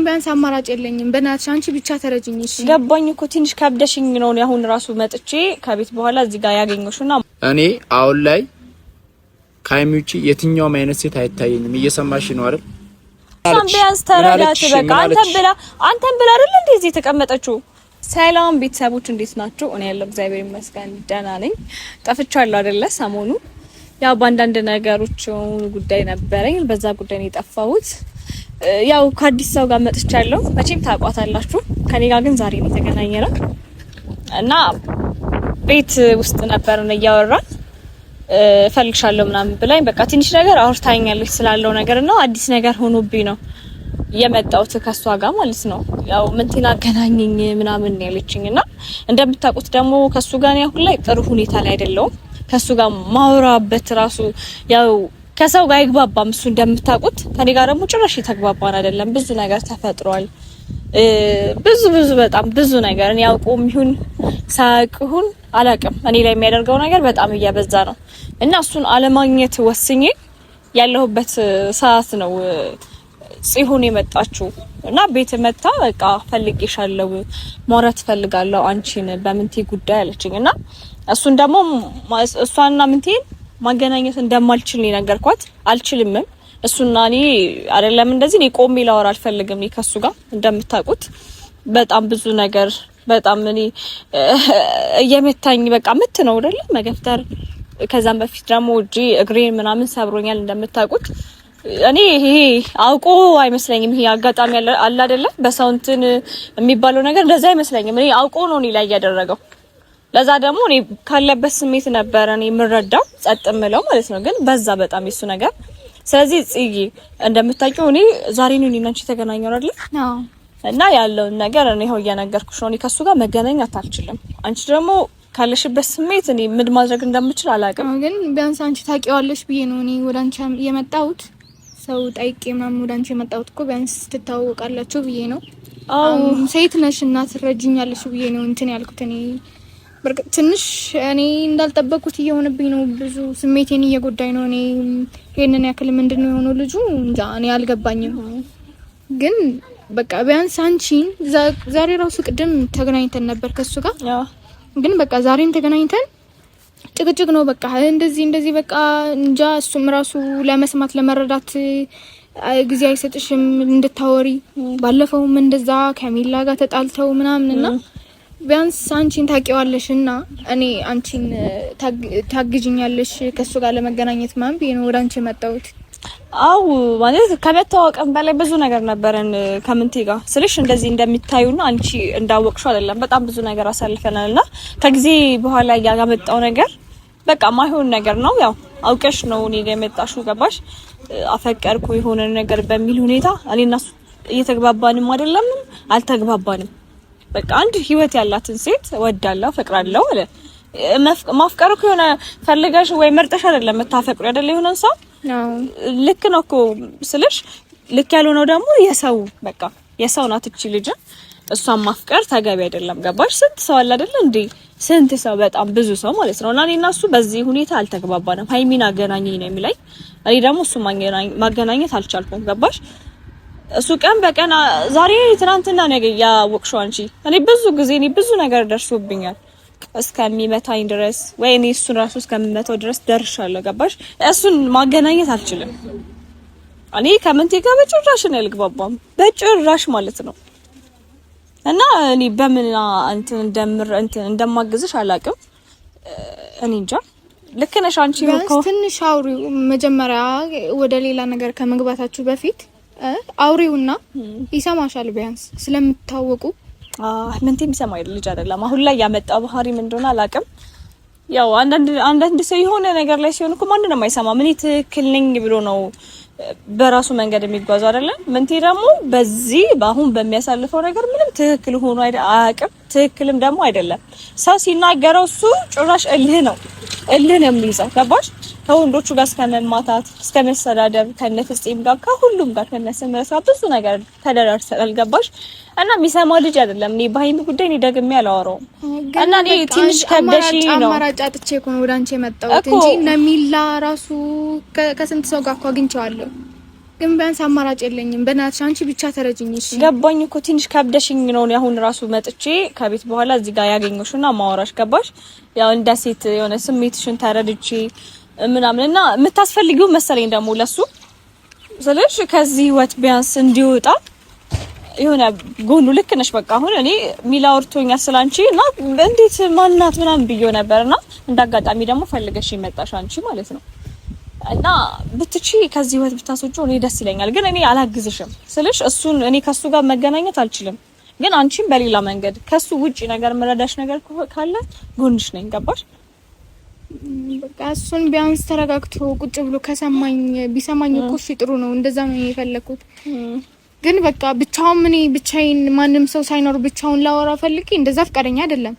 ቢያንስ አማራጭ የለኝም። በእናትሽ አንቺ ብቻ ተረጅኝ እሺ። ገባኝ እኮ ትንሽ ከብደሽኝ ነው አሁን ራሱ መጥቼ ከቤት በኋላ እዚህ ጋር ያገኘሽውና እኔ አሁን ላይ ካይሚውጪ የትኛውም አይነት ሴት አይታየኝም። እየሰማሽ ነው አይደል? ቢያንስ ተረዳት በቃ። አንተን ብላ አይደል እንዴ እዚህ የተቀመጠችው? ሰላም ቤተሰቦች እንዴት ናቸው? እኔ ያለው እግዚአብሔር ይመስገን ደህና ነኝ። ጠፍቻለሁ አይደለ ሰሞኑ ያው በአንዳንድ ነገሮች ጉዳይ ነበረኝ። በዛ ጉዳይ ነው የጠፋሁት። ያው ከአዲስ ሰው ጋር መጥቻለሁ። መቼም ታውቋታላችሁ። ከኔ ጋር ግን ዛሬ ነው የተገናኘነው እና ቤት ውስጥ ነበርን እያወራን ፈልግሻለሁ ምናምን ብላኝ በቃ ትንሽ ነገር አውርታኛለች ስላለው ነገርና አዲስ ነገር ሆኖብኝ ነው የመጣሁት ከሷ ጋር ማለት ነው። ያው ምንቲና አገናኘኝ ምናምን ነው ያለችኝና እንደምታውቁት ደግሞ ከሱ ጋር ነው አሁን ላይ ጥሩ ሁኔታ ላይ አይደለሁም። ከሱ ጋር ማውራበት ራሱ ያው ከሰው ጋር ይግባባም እሱ እንደምታውቁት ከኔ ጋር ደግሞ ጭራሽ ተግባባን አይደለም። ብዙ ነገር ተፈጥሯል። ብዙ በጣም ብዙ ነገር እኔ ያውቁም ይሁን ሳይሆን አላውቅም እኔ ላይ የሚያደርገው ነገር በጣም እያበዛ ነው እና እሱን አለማግኘት ወስኜ ያለሁበት ሰዓት ነው ጽሁን የመጣችው እና ቤት መጣ በቃ ፈልጌሻለሁ ማውራት ፈልጋለሁ አንቺን በምንቴ ጉዳይ አለችኝና እሱን ደግሞ እሷና ምንቴን ማገናኘት እንደማልችል ነገርኳት። አልችልምም እሱና እኔ አይደለም እንደዚህ እኔ ቆሜ ላወራ አልፈልግም። ከሱ ጋር እንደምታውቁት በጣም ብዙ ነገር በጣም እኔ እየመታኝ በቃ ምት ነው አይደል መገፍተር። ከዛም በፊት ደግሞ እግሬን ምናምን ሰብሮኛል እንደምታውቁት። እኔ ይሄ አውቆ አይመስለኝም። ይሄ አጋጣሚ አለ አይደለ በሳውንትን የሚባለው ነገር እንደዛ አይመስለኝም። እኔ አውቆ ነው እኔ ላይ ያደረገው። ለዛ ደግሞ እኔ ካለበት ስሜት ነበር እኔ የምረዳው ጸጥ ምለው ማለት ነው። ግን በዛ በጣም የሱ ነገር። ስለዚህ ጽጌ እንደምታውቂው እኔ ዛሬ ነው እኔና አንቺ ተገናኘን አይደል? አዎ። እና ያለውን ነገር እኔ ሆየ ነገርኩሽ ነው። እኔ ከሱ ጋር መገናኘት አልችልም። አንቺ ደግሞ ካለሽበት ስሜት እኔ ምን ማድረግ እንደምችል አላውቅም። ግን ቢያንስ አንቺ ታውቂዋለሽ ብዬ ነው እኔ ወደ አንቺ የመጣሁት። ሰው ጠይቄ ምናምን ወደ አንቺ የመጣሁት እኮ ቢያንስ ትታወቃላችሁ ብዬ ነው። አዎ ሴት ነሽ እና ትረጅኛለሽ ብዬ ነው እንትን ያልኩት እኔ በርግጥ ትንሽ እኔ እንዳልጠበቁት እየሆነብኝ ነው። ብዙ ስሜቴን እየጎዳኝ ነው። እኔ ይሄንን ያክል ምንድነው የሆነው ልጁ እንጃ እኔ አልገባኝም። ግን በቃ ቢያንስ አንቺን ዛሬ ራሱ ቅድም ተገናኝተን ነበር ከሱ ጋር ግን በቃ ዛሬን ተገናኝተን ጭቅጭቅ ነው በቃ እንደዚህ በቃ እንጃ እሱም ራሱ ለመስማት ለመረዳት ጊዜ አይሰጥሽም እንድታወሪ። ባለፈውም እንደዛ ከሚላ ጋር ተጣልተው ምናምንና ቢያንስ አንቺን ታውቂዋለሽና እኔ አንቺን ታግጂኛለሽ ከሱ ጋር ለመገናኘት ማን ቢሆን ወደ አንቺ መጣሁት። አው ማለት ከመታወቅም በላይ ብዙ ነገር ነበረን ከምንቴ ጋር ስልሽ እንደዚህ እንደሚታዩና አንቺ እንዳወቅሽው አይደለም። በጣም ብዙ ነገር አሳልፈናልና ከጊዜ በኋላ ያመጣው ነገር በቃ ማይሆን ነገር ነው። ያው አውቀሽ ነው እኔ ጋር የመጣሽው ገባሽ? አፈቀርኩ የሆነ ነገር በሚል ሁኔታ እኔና እሱ እየተግባባንም አይደለም አልተግባባንም። በቃ አንድ ህይወት ያላትን ሴት ወዳለሁ ፈቅራለሁ አለ። ማፍቀር እኮ የሆነ ፈልገሽ ወይ መርጠሽ አይደለም የምታፈቅሩ አይደለ? የሆነን ሰው ልክ ነው እኮ ስልሽ ልክ ያልሆነው ደግሞ የሰው በቃ የሰው ናት እቺ ልጅ። እሷን ማፍቀር ተገቢ አይደለም ገባሽ? ስንት ሰው አለ አይደለ እንዴ? ስንት ሰው በጣም ብዙ ሰው ማለት ነው። እና እኔና እሱ በዚህ ሁኔታ አልተግባባንም። ሃይሚን አገናኘኝ ነው የሚለኝ። እኔ ደግሞ እሱ ማገናኘት አልቻልኩም ገባሽ? እሱ ቀን በቀን ዛሬ ትናንትና ነገ ያወቅሽው አንቺ እኔ ብዙ ነገር ደርሶብኛል እስከሚመታኝ ድረስ ወይ እኔ እሱን ራሱ እስከምመታው ድረስ ደርሻለሁ ገባሽ? እሱን ማገናኘት አልችልም። እኔ ከምንቴ ጋር በጭራሽ ነው ያልግባባም በጭራሽ ማለት ነው። እና እኔ በምን እንደማግዝሽ አላውቅም። እኔ እንጃ ልክ ነሽ አንቺ እኮ ትንሽ አውሪው መጀመሪያ ወደ ሌላ ነገር ከመግባታችሁ በፊት አውሪውና ይሰማሻል ቢያንስ ስለምታወቁ። ምንቴም ይሰማል ልጅ አይደለም። አሁን ላይ ያመጣው ባህሪ ምን እንደሆነ አላውቅም። ያው አንዳንድ ሰው የሆነ ነገር ላይ ሲሆን እኮ ማንንም አይሰማም። እኔ ትክክል ነኝ ብሎ ነው በራሱ መንገድ የሚጓዙ አይደለም። ምንቴ ደግሞ በዚህ አሁን በሚያሳልፈው ነገር ምንም ትክክል ሆኖ አያውቅም። ትክክልም ደግሞ አይደለም። ሰው ሲናገረው እሱ ጭራሽ እልህ ነው የሚይዘው ገባሽ? ከወንዶቹ ጋር እስከመማታት እስከመሰዳደብ ከነፍጽም ጋር ከሁሉም ጋር ከነሰመረሳ ብዙ ነገር ተደራርሰናል ገባሽ? እና የሚሰማ ልጅ አይደለም። እኔ በሃይሚ ጉዳይ እኔ ደግሜ አላወራውም። እና እኔ ትንሽ ከበሽ ነው አማራጭ አጥቼ እኮ ወደ አንቺ የመጣሁት እንጂ ነሚላ ራሱ ከስንት ሰው ጋር እኮ አግኝቼዋለሁ። ግን ቢያንስ አማራጭ የለኝም። በእናትሽ አንቺ ብቻ ተረጅኝ። እሺ ገባኝ እኮ ትንሽ ከብደሽኝ ነው አሁን ራሱ መጥቼ ከቤት በኋላ እዚህ ጋር ያገኘሽውና ማወራሽ ገባሽ? ያው እንደ ሴት የሆነ ስሜትሽን ተረድቼ ምናምንና የምታስፈልጊው መሰለኝ ደግሞ ለሱ ስለሽ ከዚህ ህይወት ቢያንስ እንዲወጣ የሆነ ጎኑ ልክ ነሽ። በቃ አሁን እኔ ሚላውርቶኛ ስላንቺ እና እንዴት ማንናት ምናምን ብዬው ነበርና እንዳጋጣሚ ደግሞ ፈልገሽ ይመጣሽ አንቺ ማለት ነው። እና ብትቺ ከዚህ ህይወት ብታስወጪው እኔ ደስ ይለኛል። ግን እኔ አላግዝሽም ስልሽ እሱን እኔ ከሱ ጋር መገናኘት አልችልም። ግን አንቺም በሌላ መንገድ ከሱ ውጪ ነገር መረዳሽ ነገር ካለ ጎንሽ ነኝ። ገባሽ? በቃ እሱን ቢያንስ ተረጋግቶ ቁጭ ብሎ ከሰማኝ ቢሰማኝ እኮ እሺ ጥሩ ነው። እንደዛ ነው የፈለኩት። ግን በቃ ብቻውን እኔ ብቻዬን ማንም ሰው ሳይኖር ብቻውን ላወራ ፈልጌ እንደዛ ፍቃደኛ አይደለም።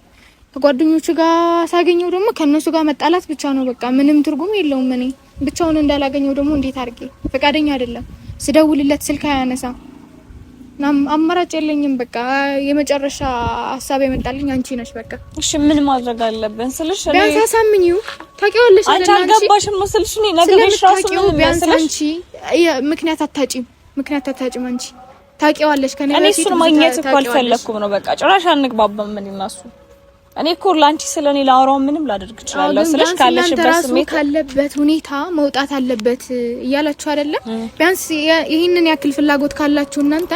ከጓደኞቹ ጋር ሳገኘው ደግሞ ከነሱ ጋር መጣላት ብቻ ነው። በቃ ምንም ትርጉም የለውም። እኔ ብቻውን እንዳላገኘው ደግሞ እንዴት አድርጌ ፍቃደኛ አይደለም። ስደውልለት ስልክ አያነሳም። አማራጭ የለኝም። በቃ የመጨረሻ ሀሳብ የመጣልኝ አንቺ ነሽ። በቃ እሺ ምን ማድረግ አለብን ስልሽ እኔ ቢያንስ አሳምኚው። ታውቂዋለሽ አንቺ አልገባሽም ስልሽ እኔ ነገርሽ ራሱ ምን ቢያንስ አንቺ ምክንያት አታጪም አንቺ ታውቂዋለሽ። ከኔ እኔ እሱን ማግኘት እኮ አልፈለኩም ነው። በቃ ጭራሽ አንግባባም ምን ይናሱ እኔ እኮ ላንቺ ስለኔ ላወራው ምንም ላደርግ እችላለሁ ስልሽ ካለሽበት ስሜት ካለበት ሁኔታ መውጣት አለበት እያላችሁ አይደለም። ቢያንስ ይሄንን ያክል ፍላጎት ካላችሁ እናንተ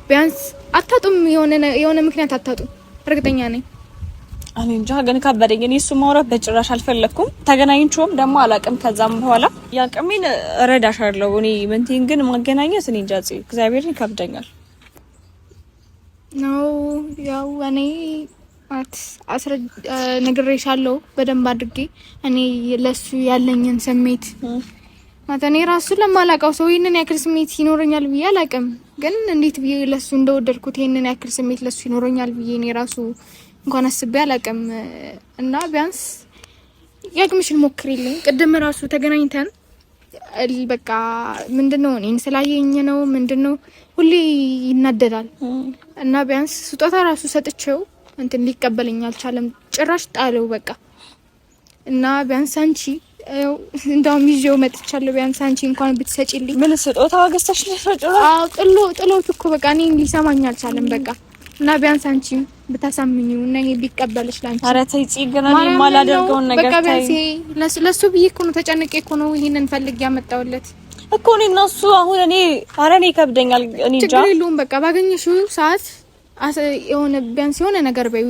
ቢያንስ አታጡም፣ የሆነ ምክንያት አታጡም። እርግጠኛ ነኝ። እኔ እንጃ ግን ከበደኝ። እኔ እሱ ማውራት በጭራሽ አልፈለኩም። ተገናኝቼውም ደግሞ አላቅም። ከዛም በኋላ ያቅሜን እረዳሻለሁ። እኔ ምንቴን ግን ማገናኘት እኔ እንጃ እግዚአብሔርን ይከብደኛል ነው ያው እኔ ነግሬሻለሁ በደንብ አድርጌ እኔ ለሱ ያለኝን ስሜት እኔ ራሱ ለማላውቀው ሰው ይሄንን ያክል ስሜት ይኖረኛል ብዬ አላውቅም። ግን እንዴት ብዬ ለሱ እንደወደድኩት ይሄንን ያክል ስሜት ለሱ ይኖረኛል ብዬ እኔ ራሱ እንኳን አስቤ አላውቅም። እና ቢያንስ ያቅምሽን ሞክሪልኝ። ቅድም ራሱ ተገናኝተን በቃ ምንድነው እኔን ስላየኝ ነው ምንድነው ሁሌ ይናደዳል። እና ቢያንስ ስጦታ ራሱ ሰጥቼው እንትን ሊቀበለኝ አልቻለም። ጭራሽ ጣለው በቃ። እና ቢያንስ አንቺ እንደውም ይዤው መጥቻለሁ። ቢያንስ አንቺ እንኳን ብትሰጪልኝ ምን ስጦታ አገዝተሽ ነው ሰጪው? አዎ ጥሎት እኮ በቃ እኔ ሊሰማኝ አልቻለም በቃ። እና ቢያንስ አንቺ ብታሳምኚው እና ይሄ ቢቀበልሽ ላንቺ። ኧረ ተይ ጽግና የማላደርገውን ነገር በቃ ቢያንስ ለሱ ብዬ እኮ ነው ተጨንቄ እኮ ነው ይሄንን ፈልግ ያመጣውለት እኮ እኔ እና እሱ አሁን እኔ ኧረ እኔ ይከብደኛል። እኔ እንጃ ችግር የለውም በቃ ባገኘሽው ሰዓት የሆነ ቢያንስ የሆነ ነገር በይ።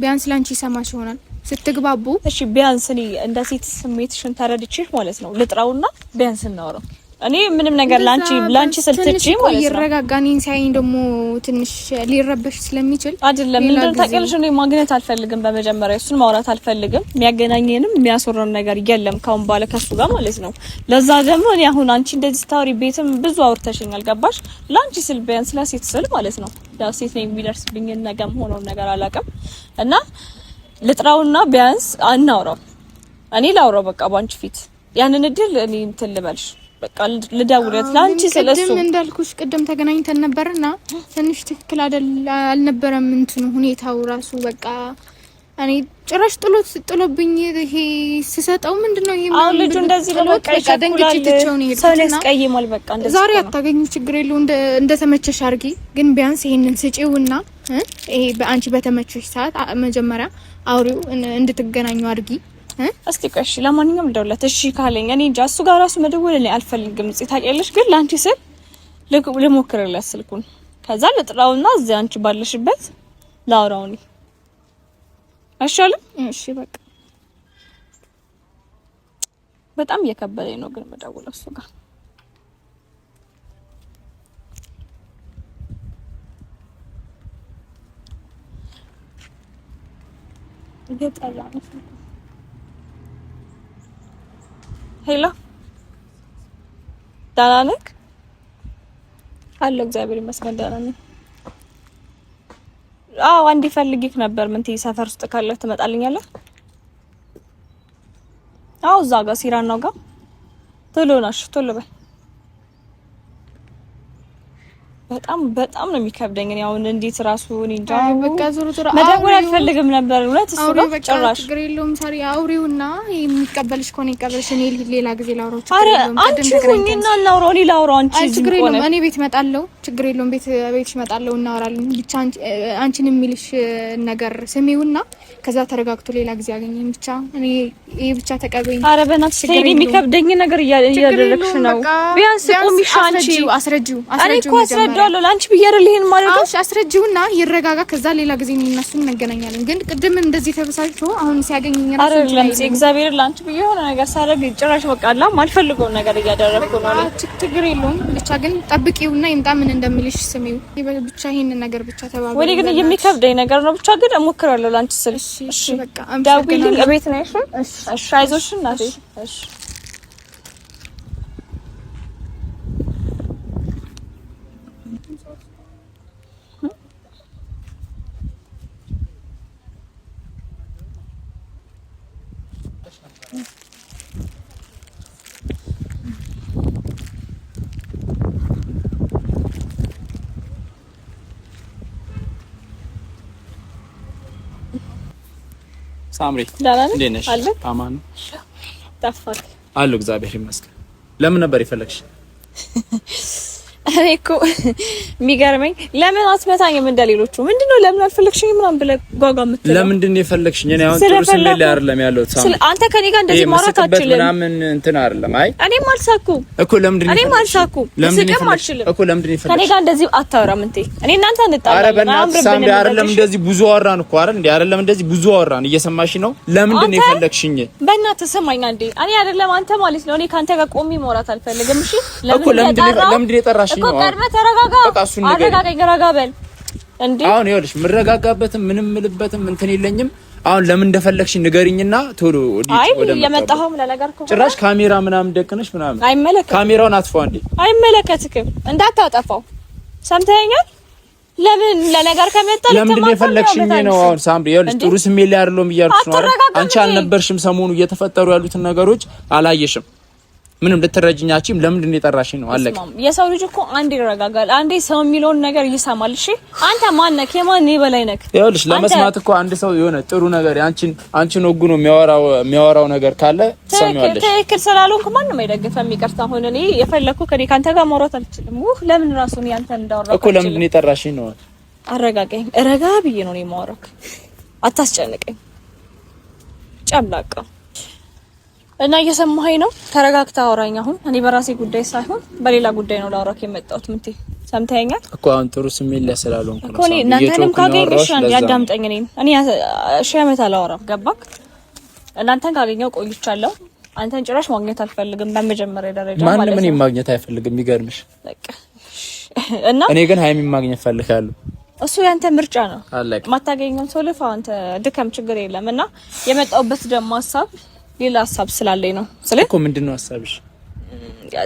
ቢያንስ ላንቺ ይሰማሽ ይሆናል ስትግባቡ። እሺ ቢያንስ እኔ እንደ ሴት ስሜትሽን ተረድቼሽ ማለት ነው ልጥራውና ቢያንስ እናወራው። እኔ ምንም ነገር ላንቺ ስልትጪ ማለት ነው ይረጋጋኔን ሳይኝ ደግሞ ትንሽ ሊረበሽ ስለሚችል አይደለም። ምንድነው ታውቂያለሽ እኔ ማግኘት አልፈልግም። በመጀመሪያ እሱን ማውራት አልፈልግም። የሚያገናኘንም የሚያስወራን ነገር የለም ካሁን በኋላ ከሱ ጋር ማለት ነው። ለዛ ደግሞ እኔ አሁን አንቺ እንደዚህ ስታወሪ ቤትም ብዙ አውርተሽኛል ገባሽ? ላንቺ ስል ቢያንስ ለሴት ስል ማለት ነው ያው ሴት ነኝ የሚደርስብኝ ነገም ሆኖ ነገር አላውቅም። እና ልጥራውና ቢያንስ አናውራው። እኔ ላውራው በቃ ባንቺ ፊት ያንን እድል እኔ እንትን ልበልሽ በቃ ልደውልለት ላንቺ ስለሱ ቅድም እንዳልኩሽ ቅድም ተገናኝተን ነበርና ትንሽ ትክክል አልነበረም እንትኑ ሁኔታው ራሱ በቃ እኔ ጭራሽ ጥሎብኝ ይሄ ሲሰጠው ምንድነው ይሄ አሁን ልጁ እንደዚህ ነው በቃ ሰው ያስቀይማል። በቃ እንደዚህ ዛሬ አታገኙ ችግር የለው እንደተመቸሽ አርጊ። ግን ቢያንስ ይሄንን ስጪውና ይሄ በአንቺ በተመቸሽ ሰዓት መጀመሪያ አውሪው እንድትገናኙ አርጊ። እስቲ ቆሽ ለማንኛውም ደውለት እሺ ካለኝ እኔ እንጃ እሱ ጋር ራሱ መደወል እኔ አልፈልግም። ታውቂያለሽ ግን ላንቺ ስል ልሞክርላት ስልኩን ከዛ ልጥራውና እዚህ አንቺ ባለሽበት ላውራው ነው አይሻልም? እሺ በቃ በጣም እየከበደኝ ነው ግን መደወል እሱ ጋር እየጠራ ነው። ሄሎ ደህና ነህ? አለሁ እግዚአብሔር ይመስገን ደህና ነኝ። አዎ አንዴ ፈልጌክ ነበር። ምን ትይ ሰፈር ውስጥ ካለ ትመጣልኛለህ? አዎ እዛ ጋር ሲራናው ጋር ቶሎ ናሽ ቶሎ በይ በጣም ነው የሚከብደኝ። እኔ አሁን እንዴት ራሱ እኔ እንጃ በቃ ዞሮ መደወል አልፈልግም ነበር እውነት እሱ ጋር ጭራሽ ችግር የለውም ሳሪ አውሪውና የሚቀበልሽ ከሆነ ይቀበልሽ እኔ ሌላ ጊዜ ላውራው ችግር የለውም አንቺ ሁኚና እናውራው እኔ ላውራው አንቺ ችግር የለውም እኔ ቤት እመጣለሁ ችግር የለውም ቤትሽ እመጣለሁ እናወራለን ብቻ አንቺን የሚልሽ ነገር ስሚውና ከዛ ተረጋግቶ ሌላ ጊዜ ያገኘኝ ብቻ እኔ ይሄ ብቻ ተቀበይኝ ኧረ በእናትሽ ተይኝ የሚከብደኝ ነገር እያደረግሽ ነው ቢያንስ ቆሚሽ አንቺ አስረጂው አስረዳለሁ ላንቺ ብዬርልህ ይሄን ማለት ነው አስረጂውና ይረጋጋ ከዛ ሌላ ጊዜ እነሱን እንገናኛለን ግን ቅድም እንደዚህ ተበሳጭቶ አሁን ሲያገኘኝ ራሱ አይደለም እግዚአብሔር ላንቺ ብዬ የሆነ ነገር ሳደርግ ጭራሽ በቃ አላ ማልፈልገው ነገር እያደረኩ ነው ችግር የለውም ብቻ ግን ጠብቂውና ይምጣ ምን እንደምልሽ ስሚው ብቻ ይሄን ነገር ብቻ ተባባሉ ወዴ ግን የሚከብደኝ ነገር ነው ብቻ ግን እሞክራለሁ ላንቺ ስል እሺ በቃ ደውዪልኝ እቤት ነሽ እሺ አይዞሽ እናቴ እሺ ሳምሪ እንዴት ነሽ? አማን ጠፋክ? አለሁ እግዚአብሔር ይመስገን። ለምን ነበር የፈለግሽ? እኔ እኮ የሚገርመኝ ለምን አትመታኝም እንደሌሎቹ? ምንድነው ለምን አልፈለግሽኝ ምናምን ብለህ ጓጓ የምትለው? ለምንድን ነው የፈለግሽኝ? እኔ አሁን ጥሩ ስሜት ላይ አይደለም ያለሁት ሳምሪ። አንተ ከኔ ጋር እንደዚህ ማውራት አትችልም ምናምን እንትን አይደለም። አይ እኔም አልሳኩም እኮ ለምንድን ነው እኔም አልሳኩም ልስቅም አልችልም እኮ ለምንድን ነው የፈለግሽ? ከኔ ጋር እንደዚህ አታወራም እንዴ? እኔ እናንተ እንጣላለን። ኧረ በእናትሽ ሳምሪ አይደለም እንደዚህ ብዙ አወራን እኮ አይደል እንዴ? አይደለም እንደዚህ ብዙ አወራን። እየሰማሽ ነው? ለምንድን ነው የፈለግሽኝ? በእናትህ ስማኝ አንዴ። እኔ አይደለም አንተ ማለት ነው እኔ ካንተ ጋር ቆሜ ማውራት አልፈልግም። እሺ እኮ ለምንድን ነው የጠራሽኝ? እኮ ቀድመህ ተረጋጋ። አረጋጋኝ ረጋ በል እንዴ። አሁን ይኸውልሽ ምረጋጋበትም ምንም ምልበትም እንትን የለኝም። አሁን ለምን እንደፈለግሽ ንገሪኝና ቶሎ ወደ የመጣኸው ለነገር እኮ ጭራሽ ካሜራ ምናምን ደቅነሽ ምናምን አይመለከትም። ካሜራውን አጥፋው እንዴ። አይመለከትክም እንዳታጠፋው ሰምተኸኛል? ለምን ለነገር ከመጣ ለምን እንደፈለግሽኝ ነው? አሁን ሳምሪ ይኸውልሽ ጥሩ ስሜት ላይ አይደለም እያልኩሽ ነው አይደል? አንቺ አልነበርሽም ሰሞኑ እየተፈጠሩ ያሉትን ነገሮች አላየሽም። ምንም ልትረጅኛችም ለምንድን ነው የጠራሽኝ ነው? አለቀ። የሰው ልጅ እኮ አንዴ ይረጋጋል፣ አንዴ ሰው የሚለውን ነገር ይሰማል። እሺ አንተ ማን ነህ? ከማን በላይ ነህ? ይኸውልሽ ለመስማት እኮ አንድ ሰው የሆነ ጥሩ ነገር አንቺን ወጉ ነው የሚያወራው ነገር ካለ ትሰሚዋለሽ። ትክክል ስላልሆንኩ ማንም አይደግፈም። ይቅርታ አሁን እኔ የፈለኩ ከኔ ካንተ ጋር ማውራት አልችልም። ለምን ራሱን ያንተን እንዳወራው እኮ ለምንድን ነው የጠራሽኝ ነው? አረጋጋኝ፣ ረጋ ብዬ ነው የማወራው። አታስጨንቀኝ ጨምላቃ እና እየሰማኸኝ ነው? ተረጋግተህ አውራኝ። አሁን እኔ በራሴ ጉዳይ ሳይሆን በሌላ ጉዳይ ነው ላውራክ የመጣሁት። ምንቴ ሰምተኸኛል እኮ አሁን ጥሩ ስሜት ላይ ስላልሆንኩ ነው። እኮ እኔ እናንተንም ካገኘሽ ያዳምጠኝ። እኔ ሺህ ዓመት አላወራም። ገባክ? እናንተን ካገኘው ቆይቻለሁ። አንተን ጭራሽ ማግኘት አልፈልግም። በመጀመሪያ ደረጃ ማለት ነው። ማንም እኔን ማግኘት አይፈልግም። ይገርምሽ። በቃ እና እኔ ግን ሃይሚን ማግኘት ፈልጋለሁ። እሱ ያንተ ምርጫ ነው። ማታገኘውን ሰው ልፋ አንተ ድከም፣ ችግር የለም። እና የመጣሁበት ደግሞ ሀሳብ ሌላ ሀሳብ ስላለኝ ነው። እኮ ምንድነው ሀሳብሽ?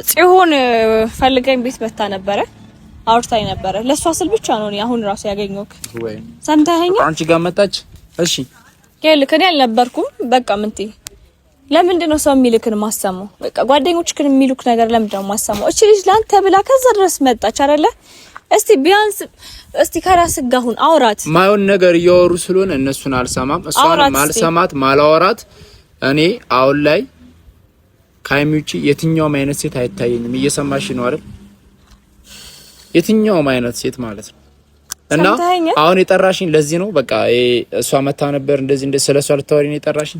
ጽዮን ፈልገኝ ቤት መታ ነበረ፣ አውርታኝ ነበረ። ለሷ ስል ብቻ ነው እኔ አሁን ራሱ ያገኘሁት። ወይ ሰምተኸኛል? አንቺ ጋር መጣች? እሺ ይልክ እኔ አልነበርኩም። በቃ ምንቴ ለምንድነው ሰው የሚልክን ማሰማው? በቃ ጓደኞችክን የሚሉክ ነገር ለምንድነው ማሰማው? እቺ ልጅ ላንተ ብላ ከዛ ድረስ መጣች አይደለ? እስቲ ቢያንስ ከራስህ ጋር አሁን አውራት። ማይሆን ነገር እያወሩ ስለሆነ እነሱን አልሰማም፣ እሷንም አልሰማት ማላወራት። እኔ አሁን ላይ ከሀይሚ ውጪ የትኛውም አይነት ሴት አይታየኝም። እየሰማሽ ነው አይደል? የትኛውም አይነት ሴት ማለት ነው። እና አሁን የጠራሽኝ ለዚህ ነው። በቃ እሷ መታ ነበር እንደዚህ ስለሷ ልታወሪ ነው የጠራሽኝ?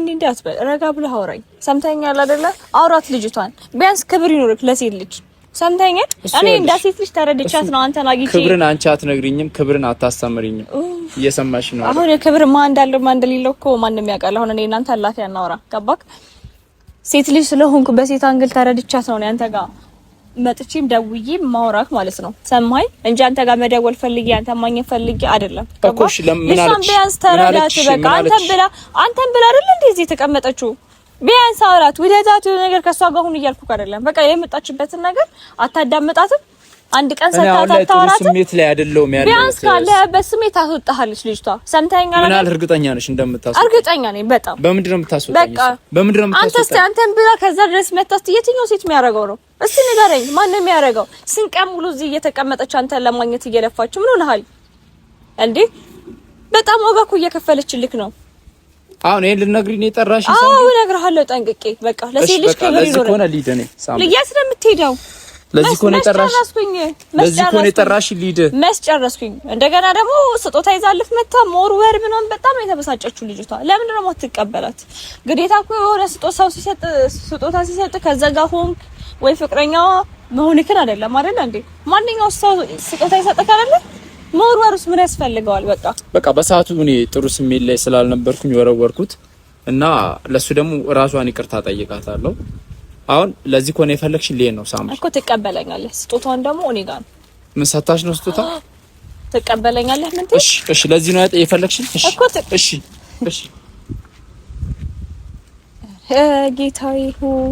እንዴ አትበል፣ ረጋ ብለህ አውራኝ። ሰምተኛል አይደለ? አውራት ልጅቷን፣ ቢያንስ ክብር ይኖርክ ለሴት ልጅ። ሰምተኛል? እኔ እንደ ሴት ልጅ ተረድቻት ነው አንተን አግኝቼ። ክብርን አንቺ አትነግሪኝም፣ ክብርን አታስተምሪኝም። እየሰማሽ ነው? አሁን ክብር ማን እንዳለው ማን እንደሌለው እኮ ማንንም ያውቃል። አሁን እኔ እናንተ አላፊ አናወራ። ገባክ? ሴት ልጅ ስለሆንኩ በሴት አንግል ተረድቻት ነው አንተ ጋር መጥቼም ደውዬ ማውራክ ማለት ነው። ሰማይ እንጂ አንተ ጋር መደወል ፈልጌ አንተ ማግኘት ፈልጌ አይደለም። ገባክ? ለምን ቢያንስ ተረዳት። በቃ አንተን ብላ አይደል እንደዚህ የተቀመጠችው? ቢያንስ አውራት ውደታት ነገር ከሷ ጋር ሁን እያልኩ አይደለም። በቃ የመጣችበትን ነገር አታዳምጣትም። አንድ ቀን ሰጣታታውራት ስሜት ላይ አይደለም ያለው። ቢያንስ ካለበት ስሜት አስወጣሃለች ልጅቷ። ሰምተኸኛል? ምን ያህል እርግጠኛ ነሽ እንደምታስወጣ? እርግጠኛ ነኝ በጣም። በምንድን ነው የምታስወጣኝ? በምንድን ነው የምታስወጣኝ? አንተን ብላ ከዛ ድረስ መጣስ የትኛው ሴት የሚያደርገው ነው? እስቲ ንገረኝ። ማን ነው የሚያደርገው? ስንቀም ሙሉ እዚህ እየተቀመጠች አንተን ለማግኘት እየለፋች ምን ሆነሃል እንዴ? በጣም ዋጋ እኮ እየከፈለችልክ ነው። አሁን ይሄን ልነግሪኝ ነው የጠራሽ? አዎ እነግርሃለሁ ጠንቅቄ። በቃ ለሴት ልጅ ክብር ይኖር። ለዚህ ሊድ ነው ሳም ለየት ነው የምትሄደው? ለዚህ ኮኔ የጠራሽ? ለዚህ ኮኔ የጠራሽ ሊድ መስጨረስኩኝ። እንደገና ደግሞ ስጦታ ይዛልፍ መጣ ሞርወር ምናምን በጣም የተበሳጨችው ልጅቷ። ለምን ነው የማትቀበላት? ግዴታ እኮ የሆነ ስጦታ ሲሰጥ ከዛ ጋር ሆንክ ወይ ፍቅረኛዋ መሆንክን አይደለም አይደል እንዴ? ማንኛውም ሰው ስጦታ ይሰጥካል አይደል? መወርወሩስ ምን ያስፈልገዋል? በቃ በሰዓቱ እኔ ጥሩ ስሜት ላይ ስላልነበርኩኝ ወረወርኩት እና ለሱ ደግሞ ራሷን ይቅርታ ጠይቃታለሁ። አሁን ለዚህ ኮኔ የፈለግሽ ሊሄድ ነው ሳምሪ እኮ ትቀበለኛለህ። ስጦታውን ደግሞ እኔ ጋር ነው። ምን ሰታሽ ነው ስጦታ? ትቀበለኛለህ? ምን ትሽ? እሺ ለዚህ ነው የፈለግሽ? እሺ ጌታዬ ሆይ